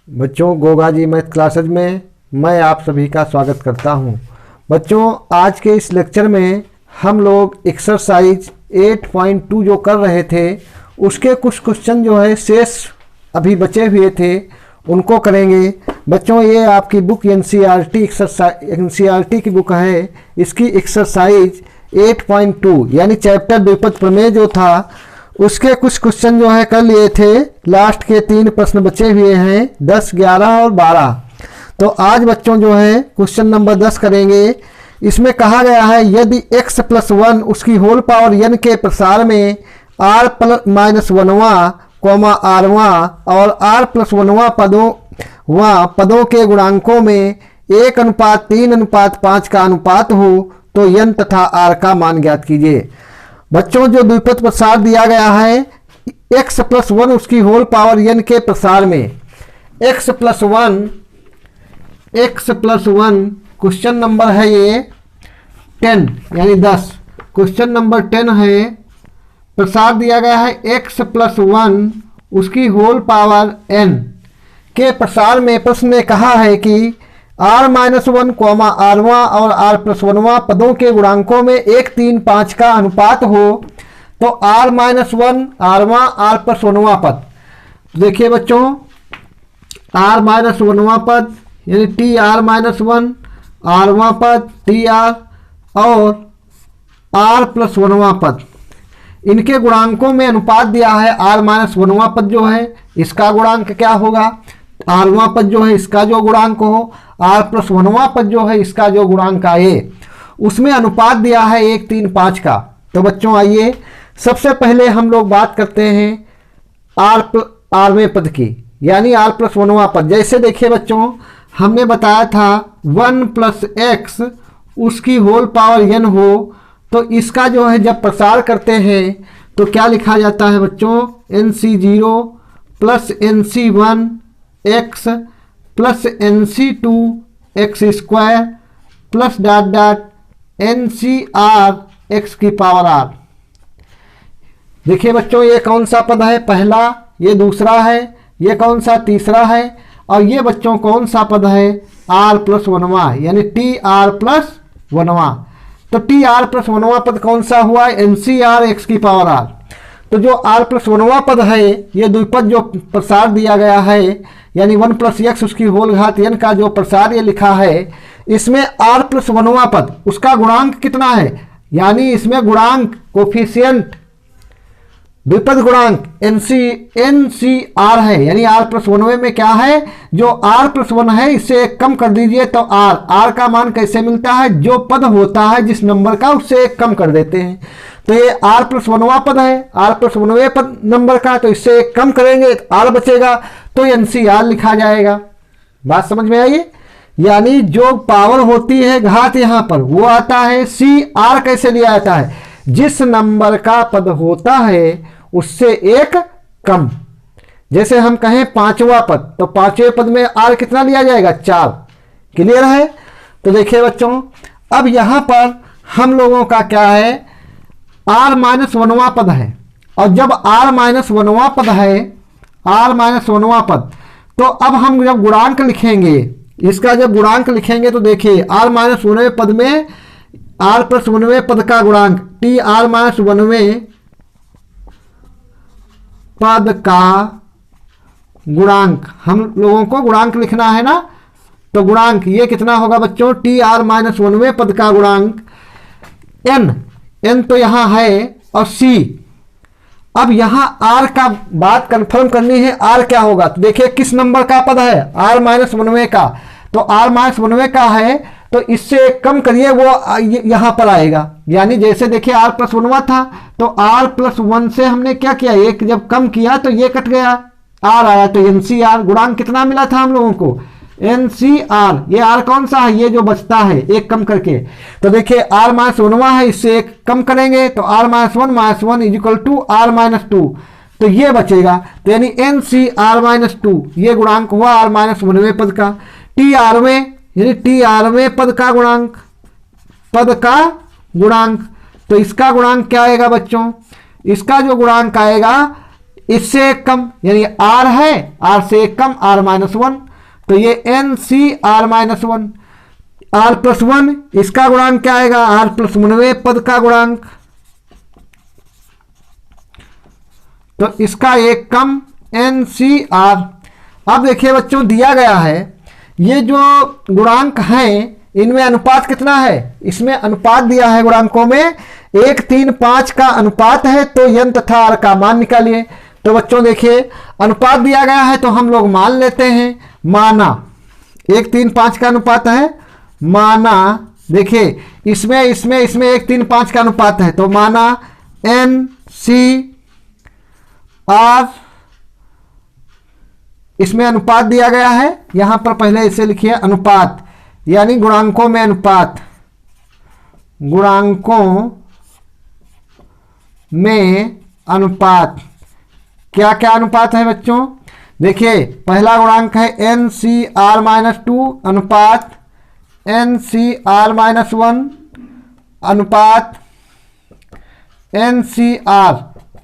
बच्चों, Goga ji math classes में मैं आप सभी का स्वागत करता हूं। बच्चों, आज के इस लेक्चर में हम लोग एक्सरसाइज 8.2 जो कर रहे थे उसके कुछ क्वेश्चन जो है शेष अभी बचे हुए थे उनको करेंगे। बच्चों, ये आपकी बुक एनसीईआरटी की बुक है। इसकी एक्सरसाइज 8.2 यानी चैप्टर द्विपद प्रमेय जो था उसके कुछ क्वेश्चन जो है कर लिए थे। लास्ट के 3 प्रश्न बचे हुए हैं, 10, 11 और 12। तो आज बच्चों जो है क्वेश्चन नंबर 10 करेंगे। इसमें कहा गया है यदि x + 1 उसकी होल पावर n के प्रसार में r + -1वां, r1 और r + 1वां पदों के गुणांकों में 1:3:5 का अनुपात हो तो n तथा r का मान ज्ञात कीजिए। बच्चों, जो द्विपद प्रसार दिया गया है x + 1 उसकी होल पावर n के प्रसार में x + 1 क्वेश्चन नंबर है ये 10 यानी 10। क्वेश्चन नंबर 10 है, प्रसार दिया गया है x + 1 उसकी होल पावर n के प्रसार में प्रश्न में कहा है कि r - 1, r1 और r + 1वां पदों के गुणांकों में 1:3:5 का अनुपात हो तो r - 1, r1, r + 1वां पद। देखिए बच्चों, r - 1वां पद यानी tr - 1, r वां पद tr और r + 1वां पद, इनके गुणांकों में अनुपात दिया है। r - 1वां पद जो है इसका गुणांक क्या होगा, r1वां पद जो है इसका जो गुणांक हो, r + 1वां पद जो है इसका जो गुणांक आए, उसमें अनुपात दिया है 1:3:5 का। तो बच्चों आइए सबसे पहले हम लोग बात करते हैं rवें पद की यानी r + 1वां पद। जैसे देखिए बच्चों, हमने बताया था 1 + x उसकी होल पावर n हो तो इसका जो है जब प्रसार करते हैं तो क्या लिखा जाता है बच्चों, nc0 + nc1 x + nc2 x² + ncr x की पावर r। देखिए बच्चों, ये कौन सा पद है, पहला, ये दूसरा है, ये कौन सा, तीसरा है, और ये बच्चों कौन सा पद है, r + 1वां यानी tr + 1वां। तो tr + 1वां पद कौन सा हुआ, ncr x की पावर r। तो जो r + 1वां पद है ये द्विपद जो प्रसार दिया गया है यानी 1 + x उसकी होल घात n का जो प्रसार ये लिखा है, इसमें r + 1वां पद उसका गुणांक कितना है, यानी इसमें गुणांक कोफिशिएंट द्विपद गुणांक ncr है यानी r + 1वें में क्या है, जो r + 1 है इससे एक कम कर दीजिए तो r का मान कैसे मिलता है, जो पद होता है जिस नंबर का उससे एक कम कर देते हैं। तो ये r + 1वां पद है, r + 1वें पद नंबर का, तो इससे एक कम करेंगे तो r बचेगा तो ncr लिखा जाएगा। बात समझ में आई? यानी जो पावर होती है घात यहाँ पर वो आता है cr कैसे लिया जाता है, जिस नंबर का पद होता है उससे एक कम। जैसे हम कहें 5वां पद तो 5वें पद में r कितना लिया जाएगा, 4। क्लियर है? तो देखिए बच्चों, अब यहां पर हम लोगों का क्या है, r - 1वां पद है, और जब r - 1वां पद है, r - 1वां पद, तो अब हम जब गुणांक लिखेंगे, इसका जब गुणांक लिखेंगे तो देखिए r - 1वें पद में r + 1वें पद का गुणांक tr - 1वें पद का गुणांक, हम लोगों को गुणांक लिखना है ना, तो गुणांक ये कितना होगा बच्चों, tr - 1वें पद का गुणांक n तो यहां है और c। अब यहां r का बात कंफर्म करनी है, r क्या होगा, तो देखिए किस नंबर का पद है, r - 1वें का, तो r - 1वें का है तो इससे कम करिए वो यहां पर आएगा। यानी जैसे देखिए r + 1वां था तो r + 1 से हमने क्या किया, एक जब कम किया तो ये कट गया, r आया तो ncr, गुणांक कितना मिला था हम लोगों को, ncr। ये r कौन सा है, ये जो बचता है एक कम करके, तो देखिए r - 1वां है, इससे एक कम करेंगे तो r - 1 - 1 = r - 2, तो ये बचेगा। तो यानी ncr - 2 ये गुणांक हुआ r - 1वें पद का। tr यानी tr पद का गुणांक, तो इसका गुणांक क्या आएगा बच्चों, इसका जो गुणांक आएगा इससे एक कम, यानी r है, r से एक कम r-1, तो ये NCr-1, r+1 इसका गुणांक क्या आएगा, r+9वें पद का गुणांक, तो इसका एक कम NCr। अब देखिए बच्चों दिया गया है ये जो गुणांक हैं इनमें अनुपात कितना है, इसमें अनुपात दिया है गुणांकों में 1, 3, 5 का अनुपात है, तो n तथा r का मान निकालिए। तो बच्चों देखिए अनुपात दिया गया है तो हम लोग मान लेते हैं, माना 1, 3, 5 का अनुपात है, माना देखिए इसमें 1, 3, 5 का अनुपात है, तो माना NCr, इसमें अनुपात दिया गया है, यहां पर पहले इसे लिखिए अनुपात, यानी गुणांकों में अनुपात, गुणांकों में अनुपात, क्या क्या अनुपात है बच्चों, देखिए पहला गुणांक है NCr-2 अनुपात NCr-1 अनुपात NCr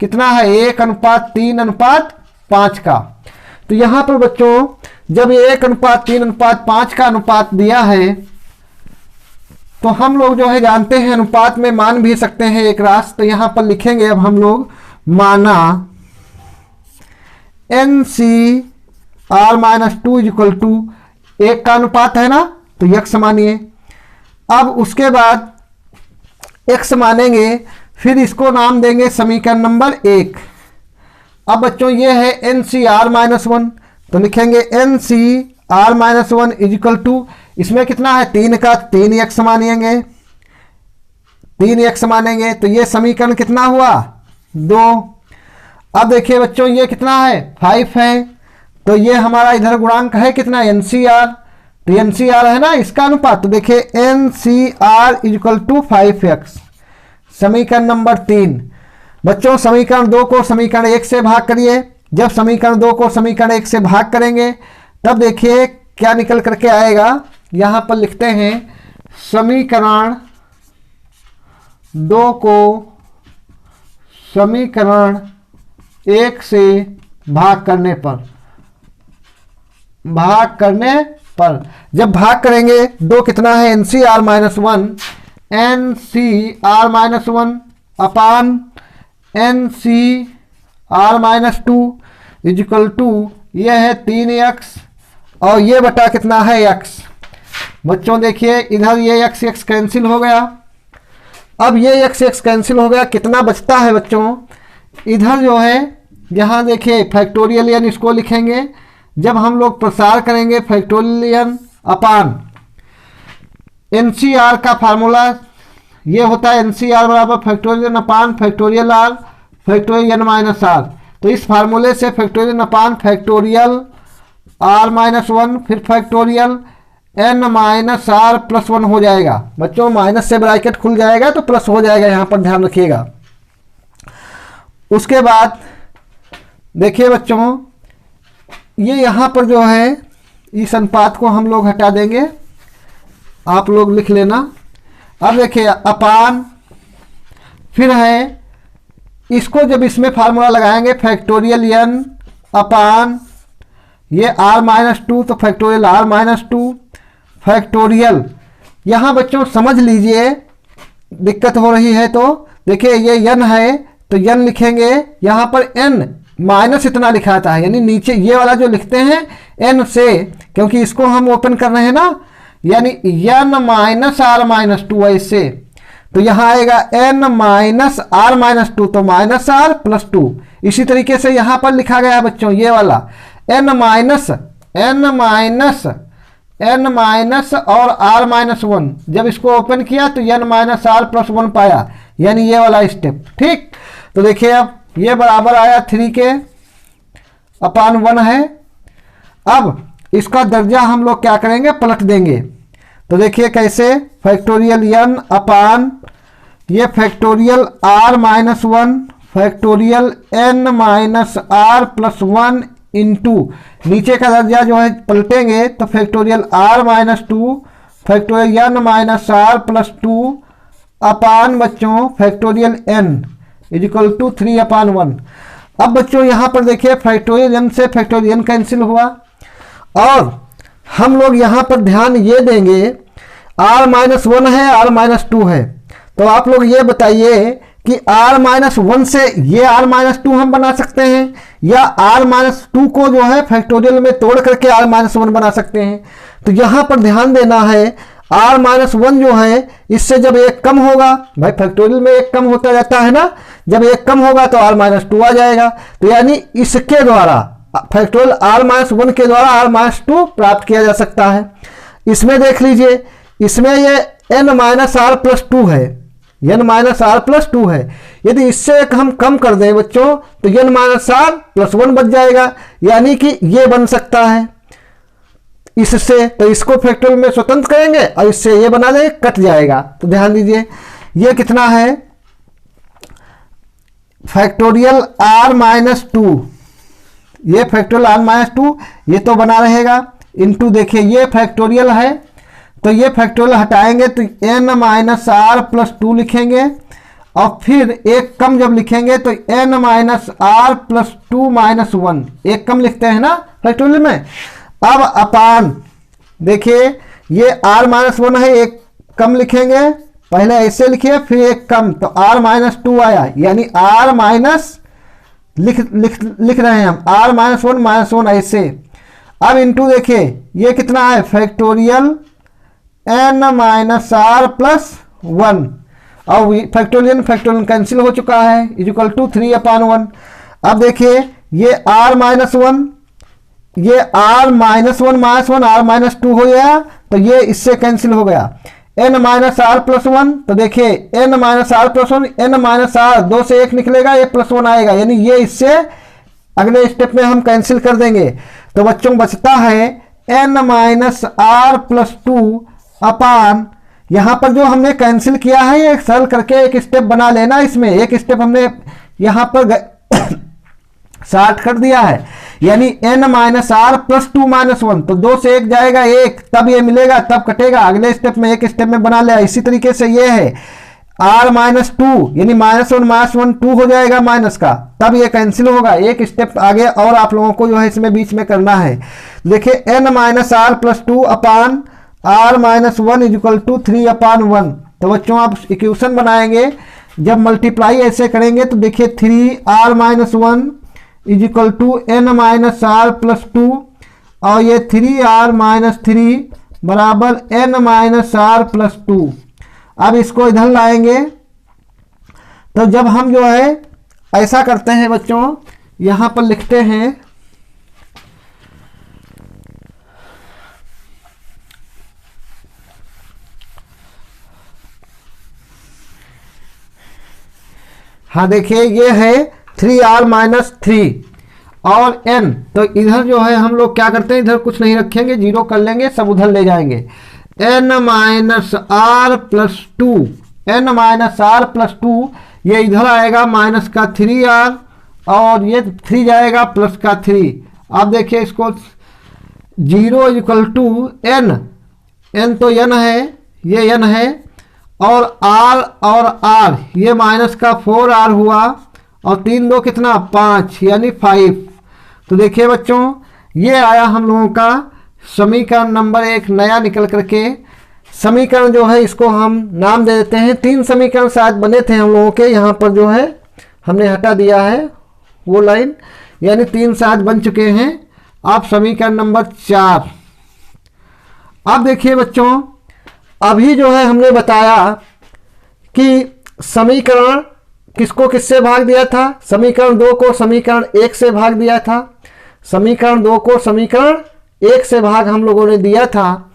कितना है 1:3:5 का। तो यहां पर बच्चों जब 1:3:5 का अनुपात दिया है तो हम लोग जो है जानते हैं अनुपात में मान भी सकते हैं एक राशि, तो यहां पर लिखेंगे अब हम लोग माना NCr-2 इक्वल टू 1 का अनुपात है ना, तो यक्स मानिए। अब उसके बाद x मानेंगे, फिर इसको नाम देंगे समीकरण नंबर 1। अब बच्चों ये है NCr-1, तो लिखेंगे NCr-1 इक्वल टू, इसमें कितना है 3 का 3x मानेंगे, 3x मानेंगे, तो ये समीकरण कितना हुआ 2। अब देखिए बच्चों ये कितना है 5 है, तो ये हमारा इधर गुणांक है कितना NCr, तो NCr है ना इसका अनुपात, तो देखिए NCr इक्वल टू 5x, समीकरण नंबर 3। बच्चों समीकरण 2 को समीकरण 1 से भाग करिए, जब समीकरण 2 को समीकरण 1 से भाग करेंगे तब देखिए क्या निकल करके आएगा, यहां पर लिखते हैं समीकरण 2 को समीकरण 1 से भाग करने पर जब भाग करेंगे 2 कितना है NCr-1 upon NCr-2 equal to ये है 3x और ये बटा कितना है x। बच्चों देखिए इधर ये x कैंसिल हो गया, अब ये x कैंसिल हो गया, कितना बचता है बच्चों, इधर जो है यहाँ देखिए फैक्टोरियल इसको लिखेंगे, जब हम लोग प्रसार करेंगे फैक्टोरियल अपान NCr का फार्मूला ये होता है NCr बराबर फैक्टोरियल अपान फैक्टोरियल r फैक्टोरियल n-r, तो इस फार्मूले से फैक्टोरियल अपान फैक्टोरियल r-1 फिर फैक्टोरियल n-r+1 हो जाएगा। बच्चों माइनस से ब्रैकेट खुल जाएगा तो प्लस हो जाएगा, यहाँ पर ध्यान रखिएगा। उसके बाद देखिए बच्चों ये यहाँ पर जो है इस अनुपात को हम लोग हटा देंगे, आप लोग लिख लेना। अब देखिए अपान फिर है, इसको जब इसमें फार्मूला लगाएंगे फैक्टोरियल n अपान ये r-2 तो फैक्टोरियल r-2 फैक्टोरियल, यहाँ बच्चों समझ लीजिए दिक्कत हो रही है तो देखिए ये n है तो n लिखेंगे, यहाँ पर n माइनस इतना लिखा था, यानी नीचे ये वाला जो लिखते हैं n से, क्योंकि इसको हम ओपन कर रहे हैं ना, यानी n-r-2 ऐसे, तो यहाँ आएगा n-r-2 तो -r+2। इसी तरीके से यहाँ पर लिखा गया है बच्चों ये वाला n और r-1, जब इसको ओपन किया तो n-r+1 पाया, यानी ये वाला स्टेप। ठीक, तो देखिए अब ये बराबर आया 3 के अपान 1 है। अब इसका दर्जा हम लोग क्या करेंगे पलट देंगे, तो देखिए कैसे फैक्टोरियल n अपान ये factorial r-1 factorial n-r+1 into नीचे का दर्जा जो है पलटेंगे तो factorial r-2 factorial n-r+2 upon बच्चों factorial n, is equal to 3/1। अब बच्चों यहाँ पर देखिए फैक्टोरियल n से फैक्टोरियल n कैंसिल हुआ, और हम लोग यहाँ पर ध्यान ये देंगे r-1 है, r-2 है, तो आप लोग ये बताइए कि r-1 से ये r-2 हम बना सकते हैं, या r-2 को जो है फैक्टोरियल में तोड़ करके r-1 बना सकते हैं। तो यहाँ पर ध्यान देना है r-1 जो है इससे जब एक कम होगा, भाई फैक्टोरियल में एक कम होता जाता है ना, जब एक कम होगा तो r-2 आ जाएगा। तो यानी इसके द्वारा फैक्टोरियल r-1 के द्वारा r-2 प्राप्त किया जा सकता है। इसमें देख लीजिए, इसमें ये n-r+2 है, n-r+2 है। यदि इससे एक हम कम कर दें बच्चों तो n-r+1 बच जाएगा, यानी कि ये बन सकता है इससे। तो इसको फैक्टोरियल में स्वतंत्र करेंगे और इससे ये बना देंगे, कट जाएगा। तो ध्यान दीजिए ये कितना है, फैक्टोरियल r-2, ये फैक्टोरियल r-2 ये तो बना रहेगा, इनटू देखिए ये फैक्टोरियल है, तो ये फैक्टोरियल हटाएंगे तो n-r+2 लिखेंगे, और फिर एक कम जब लिखेंगे तो n-r+2-1, एक कम लिखते हैं ना फैक्टोरियल में। अब अपान देखिए ये r-1 है, एक कम लिखेंगे, पहले ऐसे लिखिए फिर एक कम, तो r-2 आया, यानी r- लिख रहे हैं हम r-1 ऐसे। अब इनटू देखिए ये कितना है, फैक्टोरियल n-r+1, और फैक्टोरियल कैंसिल हो चुका है, इज इक्वल टू 3/1। अब देखिए ये r-1, ये r-1 r-2 हो गया, तो ये इससे कैंसिल हो गया। n-r+1, तो देखिए n-r+1 n-r 2 से 1 निकलेगा, ये +1 आएगा, यानी ये इससे अगले स्टेप में हम कैंसिल कर देंगे। तो बच्चों बचता है n-r+2 अपान, यहाँ पर जो हमने कैंसिल किया है ये सरल करके एक स्टेप बना लेना, इसमें एक स्टेप हमने यहाँ पर शार्ट कर दिया है, यानी n-r+2-1, तो 2 से 1 जाएगा 1, तब ये मिलेगा तब कटेगा, अगले स्टेप में एक स्टेप में बना लिया। इसी तरीके से ये है r-2, यानी -1 2 हो जाएगा माइनस का, तब ये कैंसिल होगा, एक स्टेप आगे और आप लोगों को जो है इसमें बीच में करना है। देखिए n-r+2 upon r-1 is equal to 3/1। तो बच्चों आप इक्वेशन बनाएंगे, जब मल्टीप्लाई ऐसे करेंगे तो देखिए 3r-1 is equal to n-r+2, और ये 3r-3 बराबर n-r+2। अब इसको इधर लाएंगे, तो जब हम जो है ऐसा करते हैं बच्चों, यहाँ पर लिखते हैं हाँ देखिए ये है 3r-3 और n, तो इधर जो है हम लोग क्या करते हैं, इधर कुछ नहीं रखेंगे, जीरो कर लेंगे, सब उधर ले जाएंगे। n-r+2 ये इधर आएगा माइनस का 3r, और ये 3 जाएगा प्लस का 3। अब देखिए इसको 0 इक्वल टू n तो n है, ये n है, और r ये माइनस का 4r हुआ, और 3 2 कितना 5, यानी 5। तो देखिए बच्चों ये आया हम लोगों का समीकरण नंबर 1 नया निकल करके। समीकरण जो है इसको हम नाम दे देते हैं, 3 समीकरण शायद बने थे हम लोगों के, यहाँ पर जो है हमने हटा दिया है वो लाइन, यानी 3 शायद बन चुके हैं। अब समीकरण नंबर 4। अब देखिए बच्चों अभी जो है हमने बताया कि समीकरण किसको किससे भाग दिया था, समीकरण 2 को समीकरण 1 से भाग दिया था, समीकरण 2 को समीकरण 1 से भाग हम लोगों ने दिया था।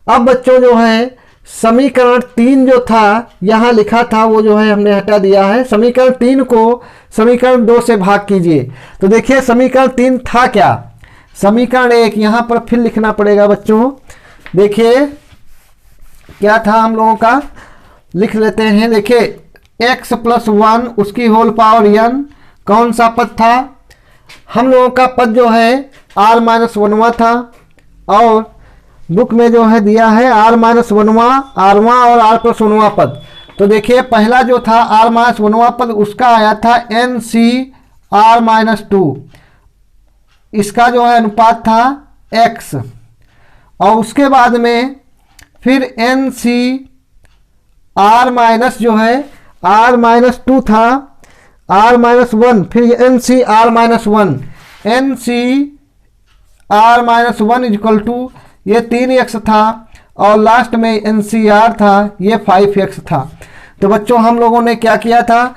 अब बच्चों जो है समीकरण 3 जो था यहाँ लिखा था वो जो है हमने हटा दिया है, समीकरण 3 को समीकरण 2 से भाग कीजिए। तो देखिए समीकरण 3 था क्या, समीकरण 1 यहाँ पर फिर लिखना पड़ेगा बच्चों। देखिए क्या था हम लोगों का, लिख लेते हैं। देखिए x+1 उसकी होल पावर n, कौन सा पद था, हम लोगों का पद जो है r-1 था, और बुक में जो है दिया है r-1 r और r+1 पद। तो देखिए पहला जो था आर माइनस वनवा पद उसका आया था N C R minus two, इसका जो है अनुपात था x, और उसके बाद में फिर एन सी आर माइनस जो है आर माइनस टू था आर माइनस वन, फिर N C R minus one, N C R minus one is equal to ये 3x था, और लास्ट में एन सी आर था ये 5x था। तो बच्चों हम लोगों ने क्या किया था,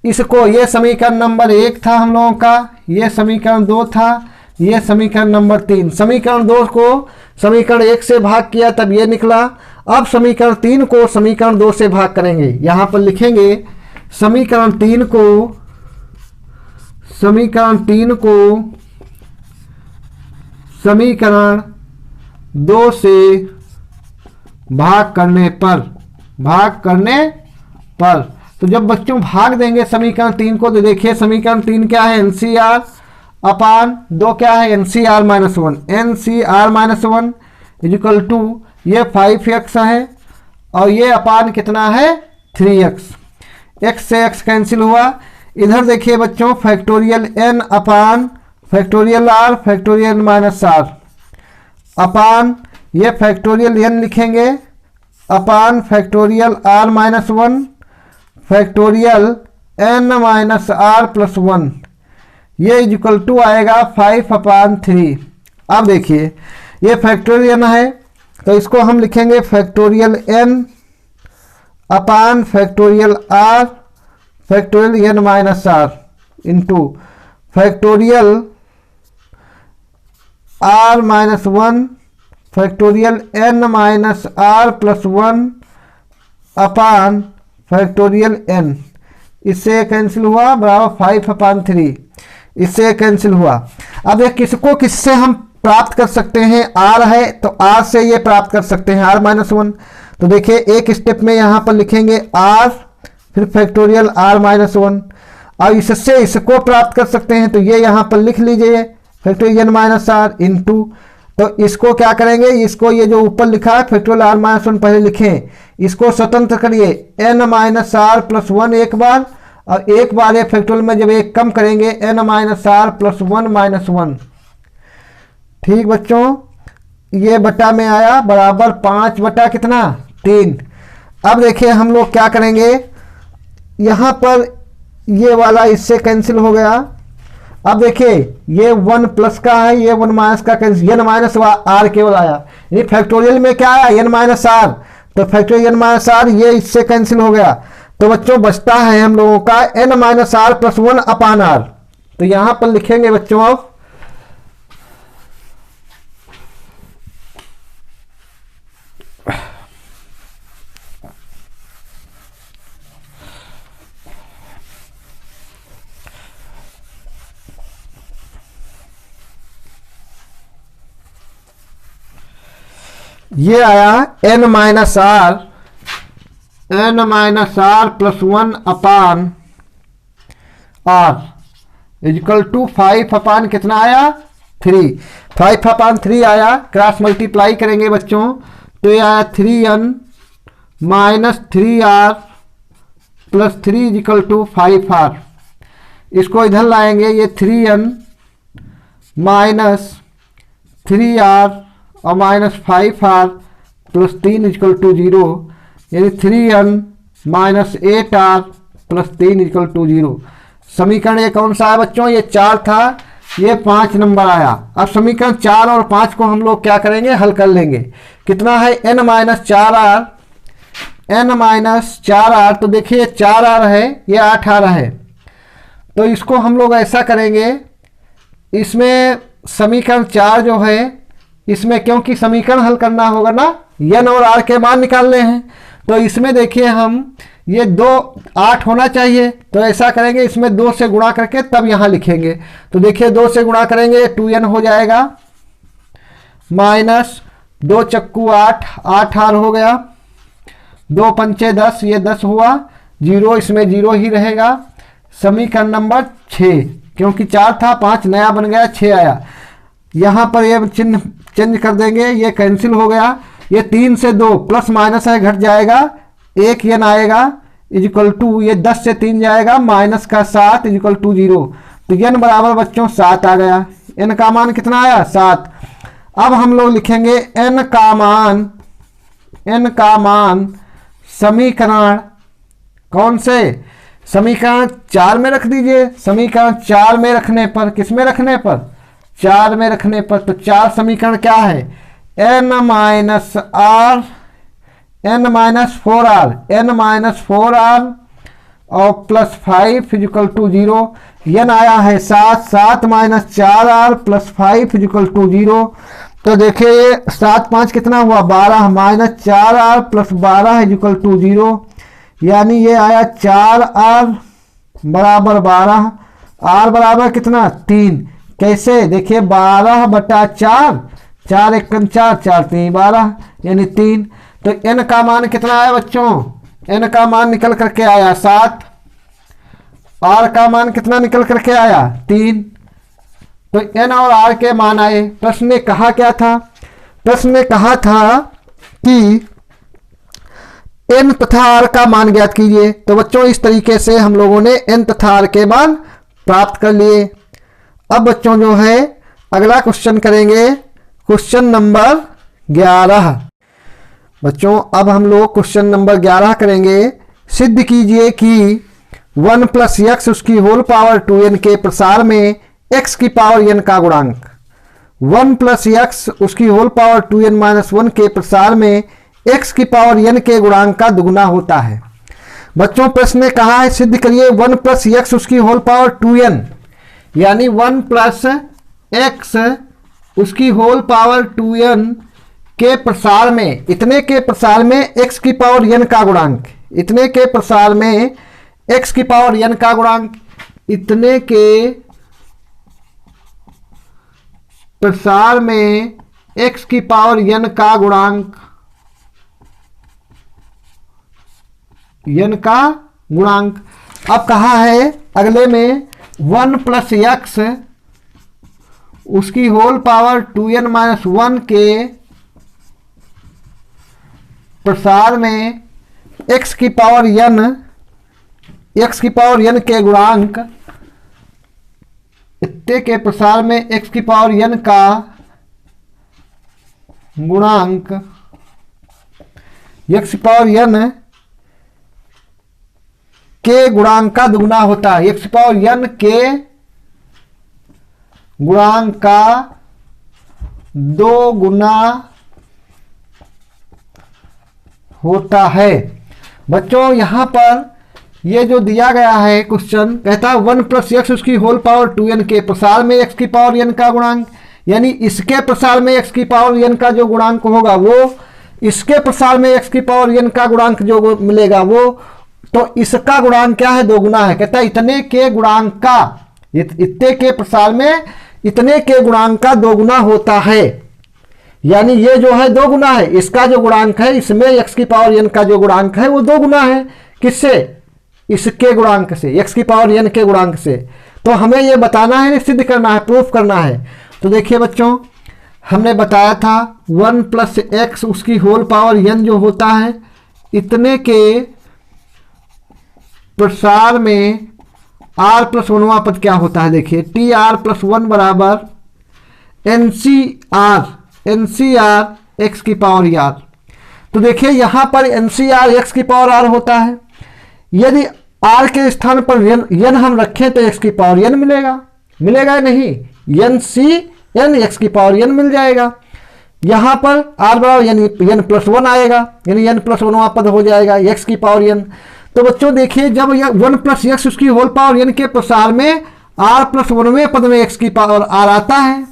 इसको ये समीकरण नंबर 1 था हम लोगों का, ये समीकरण 2 था, ये समीकरण नंबर 3, समीकरण 2 को समीकरण 1 से भाग किया तब ये निकला। अब समीकरण 3 को समीकरण 2 से भाग करेंगे, यहाँ पर लिखेंगे समीकरण 3 को समीकरण 2 से भाग करने पर तो जब बच्चों भाग देंगे समीकरण 3 को, तो देखिए समीकरण 3 क्या है, NCR अपान 2 क्या है, NCR minus 1, NCR minus 1 is equal to ये 5x है, और ये अपान कितना है 3x, x से x कैंसिल हुआ। इधर देखिए बच्चों factorial n upon factorial r factorial minus r upon ये फैक्टोरियल n लिखेंगे upon factorial r minus 1 factorial n minus r plus 1, ये इक्वल टू आएगा 5/3। अब देखिए ये फैक्टोरियल है तो इसको हम लिखेंगे factorial n upon factorial r factorial n minus r into factorial r minus 1 factorial n minus r plus 1 upon factorial n, इससे कैंसिल हुआ बराबर 5/3, इससे कैंसिल हुआ। अब ये किसको किससे हम प्राप्त कर सकते हैं, r है तो r से ये प्राप्त कर सकते हैं r माइनस 1। तो देखिए एक स्टेप में यहाँ पर लिखेंगे r फिर फैक्टोरियल r माइनस 1, और इससे इसको प्राप्त कर सकते हैं तो ये यहाँ पर लिख लीजिए फैक्टोरियल माइनस r इंटू, तो इसको क्या करेंगे, इसको ये जो ऊपर लिखा है फैक्टोरियल r माइनस 1 पहले लिखें, इसको स्वतंत्र करिए n माइनस r प्लस 1 एक बार, और एक बार ये फैक्टोरियल में जब एक कम करेंगे n minus r plus 1 minus 1। ठीक बच्चों, ये बटा में आया बराबर 5 बटा कितना 3। अब देखिए हम लोग क्या करेंगे, यहाँ पर ये वाला इससे कैंसिल हो गया। अब देखिए ये 1 प्लस का है, ये 1 माइनस का कैंसिल, n माइनस r केवल आया, ये फैक्टोरियल में क्या आया n माइनस r, तो फैक्टोरियल n माइनस r ये इससे कैंसिल हो गया। तो बच्चों बचता है हम लोगों का n minus r plus 1 upon r, तो यहां पर लिखेंगे बच्चों अब ये आया n minus r plus 1 upon r is equal to 5 upon कितना आया 3, 5/3 आया। क्रॉस मल्टीप्लाई करेंगे बच्चों तो ये आया 3n minus 3r plus 3 is equal to 5r, इसको इधर लाएंगे ये 3n माइनस 3r और minus 5r plus 3 equal to 0, यानी 3n minus 8r plus 3 equal to 0। समीकरण ये कौन सा है बच्चों, ये 4 था, ये 5 नंबर आया। अब समीकरण 4 और 5 को हम लोग क्या करेंगे, हल कर लेंगे। कितना है n माइनस 4r, तो देखिए 4r है, ये 8r है, तो इसको हम लोग ऐसा करेंगे, इसमें समीकरण 4 जो है इसमें क्योंकि समीकरण हल करना होगा ना, n और r के मान निकालने हैं, तो इसमें देखिए हम ये 2 8 होना चाहिए, तो ऐसा करेंगे इसमें 2 से गुणा करके तब यहाँ लिखेंगे। तो देखिए 2 से गुणा करेंगे 2n हो जाएगा माइनस 2 चक्कू 8, 8r हो गया, 2 पंचे 10, ये 10 हुआ, 0 इसमें 0 ही रहेगा। समीकरण नंबर 6, क्योंकि 4 था 5 नया बन गया 6 आया, यहाँ पर ये चिन्ह चेंज कर देंगे, ये कैंसिल हो गया, ये 3 से 2 प्लस माइनस है घट जाएगा, 1 n आएगा, इजिकल टू, ये 10 से 3 जाएगा, माइनस का 7 इजिकल टू 0। तो n बराबर बच्चों 7 आ गया। n का मान कितना आया? 7। अब हम लोग लिखेंगे n का मान समीकरण कौन से? समीकरण 4 में रख दीजिए। समीकरण 4 में रखने पर, किस में रखने पर? 4 में रखने पर। तो 4 समीकरण क्या है? n माइनस 4r और प्लस 5 इजिकल टू 0। n आया है 7 minus 4r plus 5 is equal to 0। तो देखिए 7 5 कितना हुआ? 12 minus 4r plus 12 is equal to 0, यानी ये आया 4r बराबर 12। r बराबर कितना? 3। कैसे? देखिए 12 बटा 4, 4 1 4, 4 3 12, यानी 3। तो n का मान कितना आया बच्चों? n का मान निकल करके आया 7। r का मान कितना निकल करके आया? 3। तो n और r के मान आए। प्रश्न ने कहा क्या था? प्रश्न ने कहा था कि n तथा r का मान ज्ञात कीजिए। तो बच्चों इस तरीके से हम लोगों ने n तथा r के मान प्राप्त कर लिए। अब बच्चों जो है अगला क्वेश्चन करेंगे, क्वेश्चन नंबर 11। बच्चों अब हम लोग क्वेश्चन नंबर 11 करेंगे। सिद्ध कीजिए कि 1 प्लस एक्स उसकी होल पावर 2n के प्रसार में x की पावर n का गुणांक, 1 प्लस एक्स उसकी होल पावर 2n माइनस 1 के प्रसार में x की पावर n के गुणांक का दुगुना होता है। बच्चों प्रश्न ने कहा है सिद्ध करिए 1 प्लस एक्स उसकी होल पावर 2n, यानी 1 प्लस एक्स उसकी होल पावर 2n के प्रसार में, इतने के प्रसार में x की पावर n का गुणांक, इतने के प्रसार में x की पावर n का गुणांक, इतने के प्रसार में x की पावर n का गुणांक, n का गुणांक। अब कहा है अगले में 1 प्लस एक्स उसकी होल पावर 2n माइनस 1 के प्रसार में x की पावर n के गुणांक, इतने के प्रसार में x की पावर n का गुणांक, x की पावर n के गुणांक का दुगुना होता है। x की पावर n के गुणांक का 2 गुना होता है। बच्चों यहां पर ये जो दिया गया है क्वेश्चन, कहता है 1 प्लस एक्स उसकी होल पावर 2n के प्रसार में x की पावर n का गुणांक, यानी इसके प्रसार में x की पावर n का जो गुणांक होगा वो, इसके प्रसार में x की पावर n का गुणांक जो मिलेगा वो, तो इसका गुणांक क्या है? 2 गुना है। कहता है इतने के गुणांक का, इतने के प्रसार में इतने के गुणांक का 2 गुना होता है, यानी ये जो है 2 गुना है, इसका जो गुणांक है इसमें x की पावर n का जो गुणांक है वो 2 गुना है। किससे? इसके गुणांक से, x की पावर n के गुणांक से। तो हमें ये बताना है, सिद्ध करना है, प्रूफ करना है। तो देखिए बच्चों हमने बताया था 1 प्लस एक्स उसकी होल पावर n जो होता है, इतने के प्रसार में r प्लस 1वां पद क्या होता है? देखिए tr प्लस 1 बराबर NCR x की पावर r। तो देखिए यहां पर NCR x की पावर r होता है। यदि r के स्थान पर n हम रखें तो x की पावर n मिलेगा, मिलेगा नहीं? NCN x की पावर n मिल जाएगा। यहां पर r बराबर यानी n प्लस 1 आएगा, यानी n प्लस 1वां पद हो जाएगा x की पावर n। तो बच्चों देखिए जब 1 प्लस एक्स उसकी होल पावर n के प्रसार में r प्लस 1वें पद में x की पावर r आता है,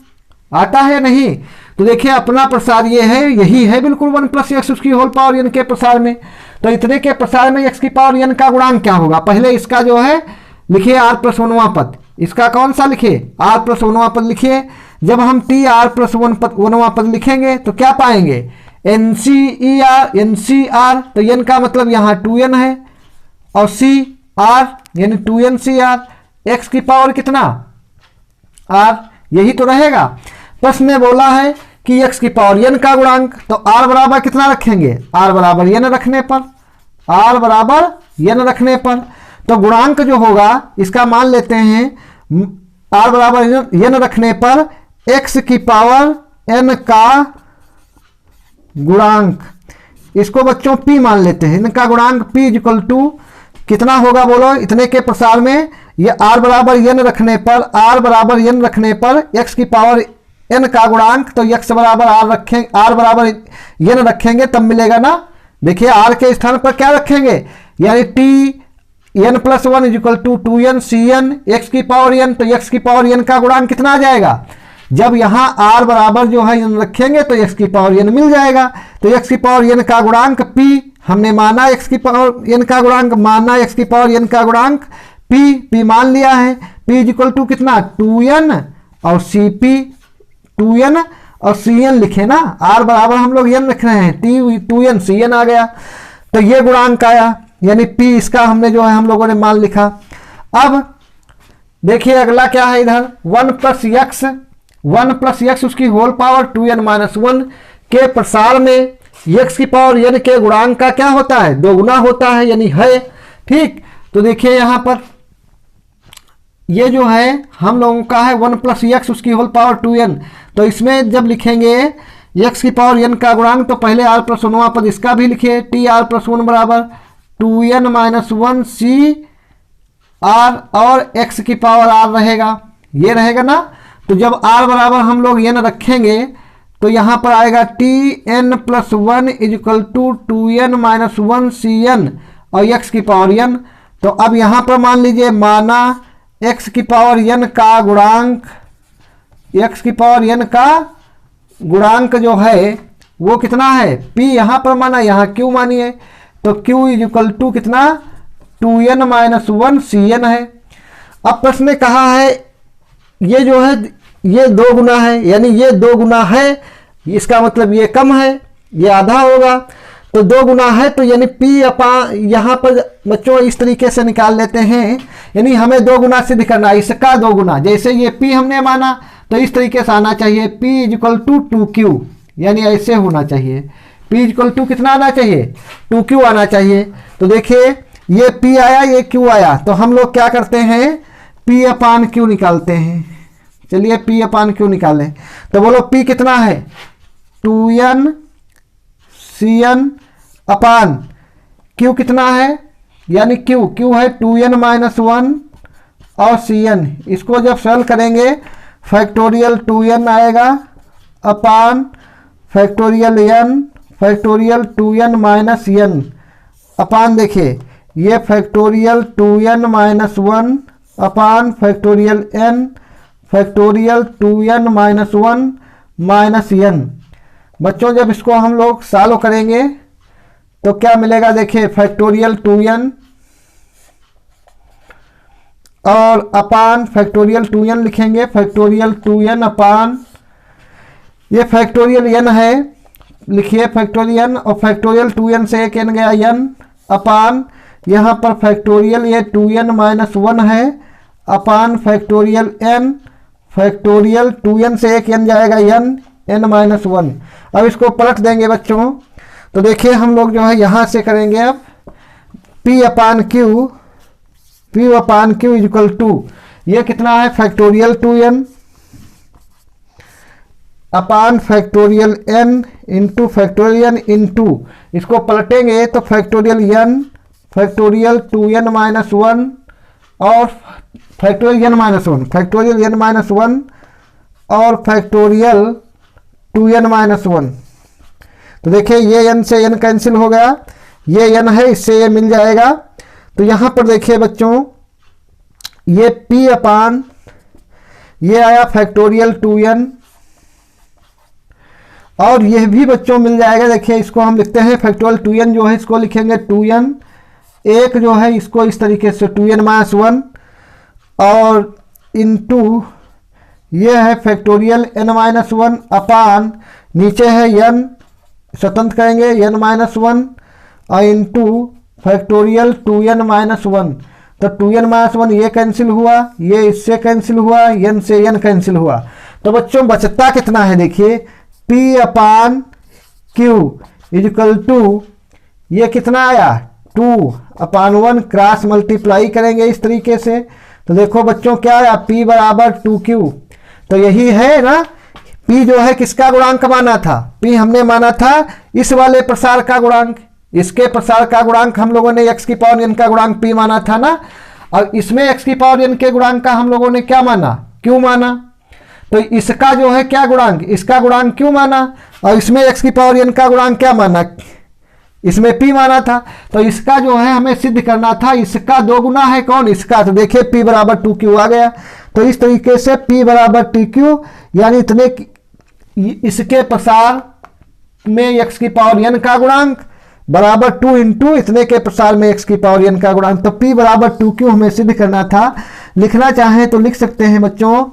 आता है नहीं? तो देखिए अपना प्रसार ये है, यही है बिल्कुल 1 प्लस एक्स उसकी होल पावर n के प्रसार में। तो इतने के प्रसार में x की पावर n का गुणांक क्या होगा? पहले इसका जो है लिखिए r प्लस 1वां पद, इसका कौन सा लिखिए? r प्लस 1वां पद लिखिए। जब हम tr प्लस 1वां पद लिखेंगे तो क्या पाएंगे? NCR, तो n का मतलब यहाँ 2n है और CR यानी 2NCR, x की पावर कितना? r, यही तो रहेगा। प्रश्न ने बोला है कि x की पावर n का गुणांक, तो r बराबर कितना रखेंगे? r बराबर n रखने पर, r बराबर n रखने पर। तो गुणांक जो होगा इसका मान लेते हैं r बराबर n रखने पर x की पावर n का गुणांक, इसको बच्चों p मान लेते हैं। इनका गुणांक p इक्वल टू कितना होगा बोलो, इतने के प्रसार में ये r बराबर n रखने पर, r बराबर n रखने पर x की पावर n का गुणांक, तो x बराबर r रखेंगे, r बराबर n रखेंगे तब मिलेगा ना। देखिए r के स्थान पर क्या रखेंगे, यानी t n plus 1 equal to 2n cn x की पावर n, तो x की पावर n का गुणांक कितना आ जाएगा, जब यहाँ r बराबर जो है n रखेंगे तो x की पावर n मिल जाएगा। तो x की पावर n का गुणांक p हमने माना, x की पावर n का गुणांक माना, x की पावर n का गुणांक p मान लिया है। p इक्वल टू कितना 2n और cp 2n और cn लिखे ना, r बराबर हम लोग n लिख रहे हैं, 2n cn आ गया, तो ये गुणांक आया, यानी p इसका हमने जो है हम लोगों ने मान लिखा। अब देखिए अगला क्या है, इधर 1 प्लस x उसकी होल पावर 2n माइनस 1 के प्रसार में x की पावर n के गुणांक का क्या होता है, दोगुना होता है, यानी है। ठीक, तो देखिए यहाँ पर ये जो है हम लोगों का है 1 प्लस x उसकी होल पावर 2n, तो इसमें जब लिखेंगे x की पावर n का गुणांक तो पहले r प्लस 1वां पद इसका भी लिखिए, टी आर प्लस 1 बराबर 2n माइनस 1 सी r और x की पावर r रहेगा, ये रहेगा ना। तो जब r बराबर हम लोग n रखेंगे तो यहाँ पर आएगा T N plus 1 is equal to 2n minus 1 cn और x की पावर n। तो अब यहाँ पर मान लीजिए माना x की पावर n का गुणांक, x की पावर n का गुणांक जो है वो कितना है, p यहाँ पर माना, यहाँ q मानिए, तो q इजिकल टू कितना 2n माइनस 1 cn है। अब प्रश्न ने कहा है ये जो है ये 2 गुना है, यानी ये 2 गुना है, इसका मतलब ये कम है, ये आधा होगा, तो 2 गुना है, तो यानी p अपॉन, यहाँ पर बच्चों इस तरीके से निकाल लेते हैं, यानी हमें 2 गुना से दिखाना, इसका 2 गुना, जैसे ये p हमने माना तो इस तरीके से आना चाहिए, p इक्वल टू 2q, यानी ऐसे होना चाहिए, p इक्वल टू कितना आना चाहिए 2q आना चाहिए। तो देखिए ये p आया, ये q आया, तो हम लोग क्या करते हैं p अपान q निकालते हैं। चलिए p अपान q निकालें, तो बोलो p कितना है 2n cn अपान q कितना है, यानी q है 2n माइनस 1 और cn, इसको जब सॉल्व करेंगे फैक्टोरियल 2n आएगा upon factorial n factorial 2n minus n upon, देखिए ये factorial 2n minus 1 upon factorial n factorial 2n minus 1 minus n। बच्चों जब इसको हम लोग सॉल्व करेंगे तो क्या मिलेगा, देखिए फैक्टोरियल 2n और अपान फैक्टोरियल 2n लिखेंगे, फैक्टोरियल 2n अपान ये फैक्टोरियल n है, लिखिए फैक्टोरियल और फैक्टोरियल 2n से एक n गया n अपान यहाँ पर फैक्टोरियल ये 2n माइनस 1 है अपान फैक्टोरियल n फैक्टोरियल 2n से एक n जाएगा n माइनस 1। अब इसको पलट देंगे बच्चों, तो देखिए हम लोग जो है यहाँ से करेंगे अब p upon q equal to ये कितना है factorial 2n upon factorial n into factorial into, इसको पलटेंगे तो factorial n factorial 2n minus 1 और factorial n minus 1 factorial n minus 1 और फैक्टोरियल 2n माइनस 1। तो देखिए ये n से n कैंसिल हो गया, ये n है इससे ये मिल जाएगा। तो यहाँ पर देखिए बच्चों ये p अपान ये आया फैक्टोरियल 2n और यह भी बच्चों मिल जाएगा। देखिए इसको हम लिखते हैं फैक्टोरियल 2n जो है इसको लिखेंगे 2n, एक जो है इसको इस तरीके से 2n माइनस 1 और इनटू ये है फैक्टोरियल n माइनस 1 अपान नीचे है n स्वतंत्र करेंगे n माइनस 1 और इंटू फैक्टोरियल 2n माइनस 1। तो 2n माइनस 1 ये कैंसिल हुआ, ये इससे कैंसिल हुआ, n से n कैंसिल हुआ। तो बच्चों बचता कितना है, देखिए p upon q is equal to ये कितना आया 2 अपान 1 क्रॉस मल्टीप्लाई करेंगे इस तरीके से। तो देखो बच्चों क्या है, P बराबर 2Q। तो यही है ना, P जो है किसका गुणांक माना था, P हमने माना था इस वाले प्रसार का गुणांक, इसके प्रसार का गुणांक हम लोगों ने x की पावर n का गुणांक P माना था ना, और इसमें x की पावर n के गुणांक का हम लोगों ने क्या माना, Q माना। तो इसका जो है क्या गुणांक, इसका गुणांक Q माना, और इसमें x की पावर n का गुणांक क्या माना, इसमें P माना था। तो इसका जो है हमें सिद्ध करना था, इसका 2 गुना है कौन, इसका। तो देखिए P बराबर 2Q आ गया। तो इस तरीके से P बराबर 2Q, यानी इतने इसके प्रसार में x की पावर n का गुणांक बराबर 2 इंटू इतने के प्रसार में x की पावर n का गुणांक। तो P बराबर 2Q हमें सिद्ध करना था। लिखना चाहें तो लिख सकते हैं बच्चों,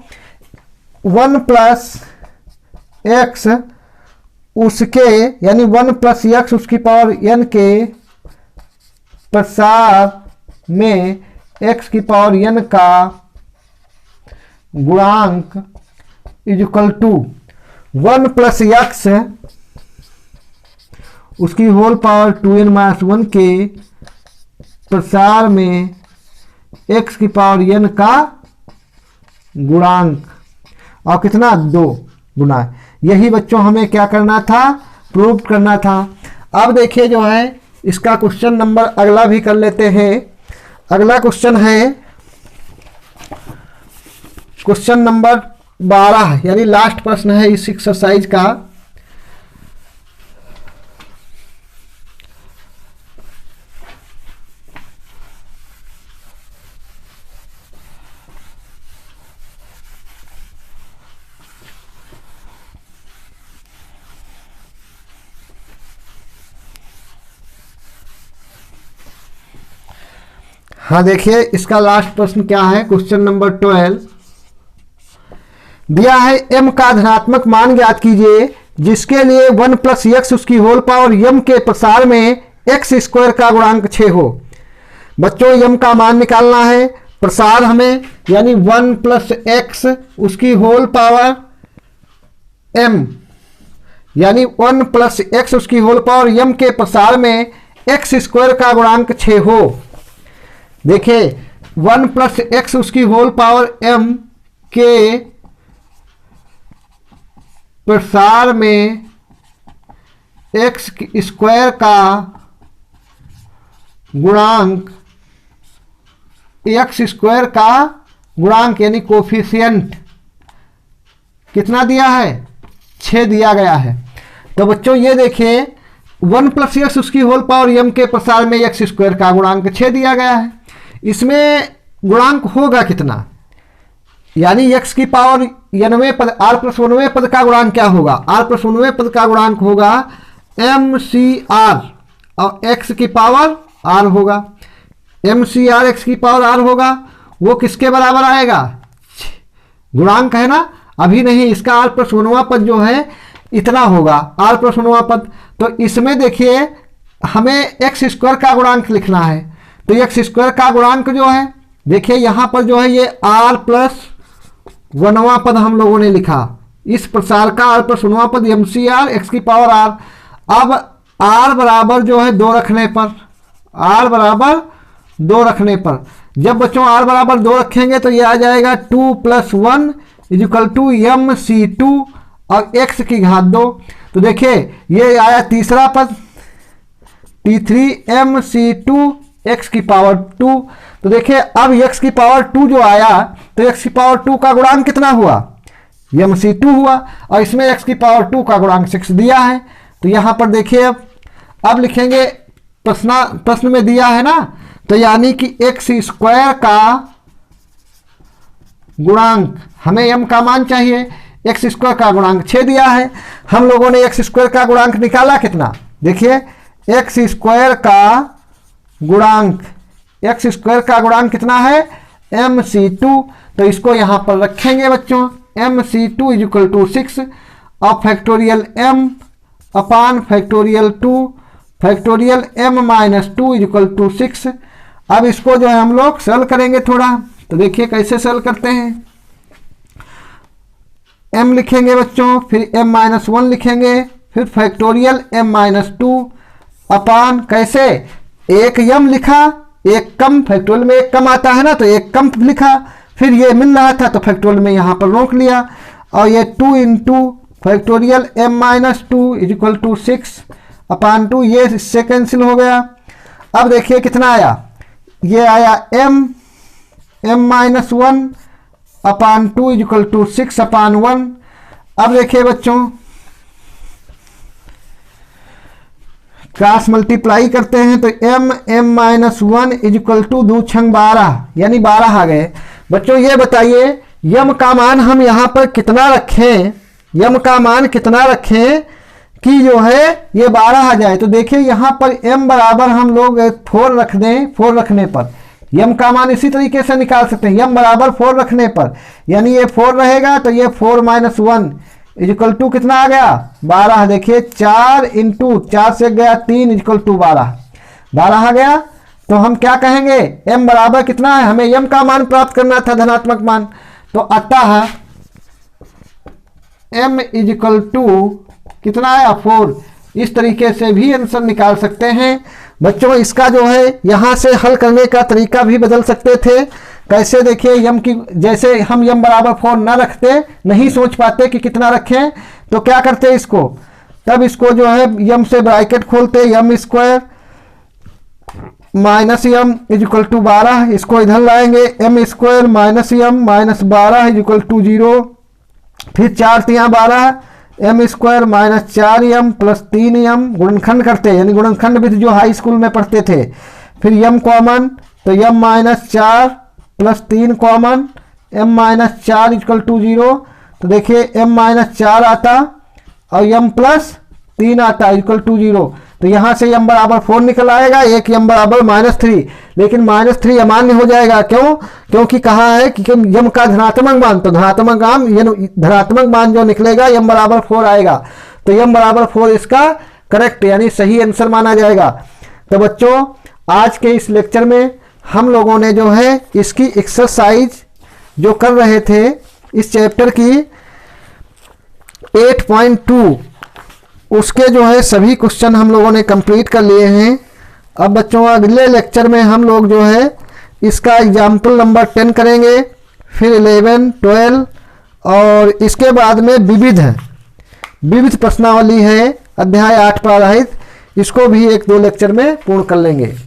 1 प्लस x उसके, यानी 1 प्लस x उसकी पावर n के प्रसार में x की पावर n का गुणांक is equal to 1 plus x उसकी होल पावर 2n माइनस 1 के प्रसार में x की पावर n का गुणांक, और कितना 2 गुना। यही बच्चों हमें क्या करना था, प्रूव करना था। अब देखिए जो है इसका क्वेश्चन नंबर अगला भी कर लेते हैं। अगला क्वेश्चन है क्वेश्चन नंबर 12, यानी लास्ट प्रश्न है इस एक्सरसाइज का। हाँ देखिए इसका लास्ट प्रश्न क्या है, क्वेश्चन नंबर 12 दिया है, m का धनात्मक मान ज्ञात कीजिए जिसके लिए 1 प्लस x उसकी होल पावर m के प्रसार में x स्क्वायर का गुणांक 6 हो। बच्चों m का मान निकालना है, प्रसार हमें, यानी 1 प्लस x उसकी होल पावर m, यानी 1 प्लस x उसकी होल पावर m के प्रसार में x स्क्वायर का गुणांक 6 हो। देखिए 1 प्लस x उसकी होल पावर m के प्रसार में x स्क्वायर का गुणांक, x स्क्वायर का गुणांक यानी कोफिशिएंट कितना दिया है, 6 दिया गया है। तो बच्चों ये देखिए 1 प्लस x उसकी होल पावर m के प्रसार में x स्क्वायर का गुणांक 6 दिया गया है। इसमें गुणांक होगा कितना, यानी x की पावर 90 पद, r प्लस 90 पद का गुणांक क्या होगा, r प्लस 90 पद का गुणांक होगा mcr, और x की पावर r होगा, mcr x की पावर r होगा। वो किसके बराबर आएगा, गुणांक है ना, अभी नहीं, इसका r प्लस 90 पद जो है इतना होगा, r प्लस 90 पद। तो इसमें देखिए हमें x स्क्वायर का गुणांक लिखना है। तो x स्क्वायर का गुणांक जो है, देखिए यहां पर जो है ये r प्लस 90 पद हम लोगों ने लिखा, इस प्रसार का r प्लस 90 पद mcr x की पावर r। अब r बराबर जो है 2 रखने पर, r बराबर 2 रखने पर, जब बच्चों r बराबर 2 रखेंगे तो ये आ जाएगा 2 plus 1 is equal to mc2 और x की घात 2। तो देखिए ये आया तीसरा पद t3 mc2 x की पावर 2। तो देखिए अब x की पावर 2 जो आया, तो x की पावर 2 का गुणांक कितना हुआ, mc2 हुआ, और इसमें x की पावर 2 का गुणांक 6 दिया है। तो यहां पर देखिए अब लिखेंगे, प्रश्न में दिया है ना, तो यानी कि x स्क्वायर का गुणांक, हमें m का मान चाहिए, x स्क्वायर का गुणांक 6 दिया है। हम लोगों ने x स्क्वायर का गुणांक निकाला कितना, देखिए x स्क्वायर का गुणांक, x स्क्वायर का गुणांक कितना है mc2। तो इसको यहां पर रखेंगे बच्चों, mc2 इज इक्वल टू 6 और factorial m upon factorial 2 factorial m minus 2 is equal to 6। अब इसको जो है हम लोग सरल करेंगे थोड़ा, तो देखिए कैसे सरल करते हैं। m लिखेंगे बच्चों, फिर m माइनस 1 लिखेंगे, फिर फैक्टोरियल m माइनस 2 अपान कैसे एक यम लिखा, एक कम, फैक्टोरियल में एक कम आता है ना, तो एक कम लिखा, फिर ये मिल रहा था तो फैक्टोरियल में यहाँ पर रोक लिया, और ये 2 into factorial m-2 is equal to 6/2, ये इससे कैंसिल हो गया। अब देखिए कितना आया, ये आया m-1/2 इज इक्वल टू 6/1। अब देखिए बच्चों, क्रॉस मल्टीप्लाई करते हैं तो m-1 इज इक्वल टू 2 छंग 12, यानी 12 आ गए। बच्चों ये बताइए यम का मान हम यहाँ पर कितना रखें, यम का मान कितना रखें कि जो है ये 12 आ जाए। तो देखिए यहाँ पर m बराबर हम लोग 4 रख दें, 4 रखने पर यम का मान इसी तरीके से निकाल सकते हैं, m बराबर 4 रखने पर, यानी ये 4 रहेगा तो ये 4 - 1 इज इक्वल टू कितना आ गया 12। देखिए 4 इंटू 4 से गया 3 इज इक्वल टू 12 आ गया। तो हम क्या कहेंगे, m बराबर कितना है, हमें m का मान प्राप्त करना था, धनात्मक मान, तो अतः m इज इक्वल टू कितना आया 4। इस तरीके से भी आंसर निकाल सकते हैं। बच्चों इसका जो है यहाँ से हल करने का तरीका भी बदल सकते थे। कैसे, देखिए यम की, जैसे हम यम बराबर 4 ना रखते, नहीं सोच पाते कि कितना रखें, तो क्या करते इसको, तब इसको जो है यम से ब्रैकेट खोलते, M square minus M is equal to 12, इसको इधर लाएंगे, m square minus M minus 12 is equal to 0, फिर 4 3 12, m square minus 4m plus 3m, गुणनखंड करते हैं, यानी गुणनखंड विधि जो हाई स्कूल में पढ़ते थे। फिर m कॉमन, तो m minus 4 plus 3 common, m minus 4 equal to 0। तो देखिए m माइनस 4 आता और m प्लस 3 आता इक्वल टू 0। तो यहाँ से m बराबर 4 निकल आएगा, एक m बराबर -3, लेकिन -3 अमान्य हो जाएगा। क्यों, क्योंकि कहा है कि m का धनात्मक मान, तो धनात्मक मान जो निकलेगा m बराबर 4 आएगा, तो m बराबर 4 इसका करेक्ट यानी सही आंसर माना जाएगा। तो बच्चों आज के इस लेक्चर में हम लोगों ने जो है इसकी एक्सरसाइज जो कर रहे थे इस चैप्टर की 8.2 उसके जो है सभी क्वेश्चन हम लोगों ने कंप्लीट कर लिए हैं। अब बच्चों अगले लेक्चर में हम लोग जो है इसका एग्जाम्पल नंबर 10 करेंगे, फिर 11, 12 और इसके बाद में विविध प्रश्नावली है अध्याय 8 पर आधारित, इसको भी 1-2 लेक्चर में पूर्ण कर लेंगे।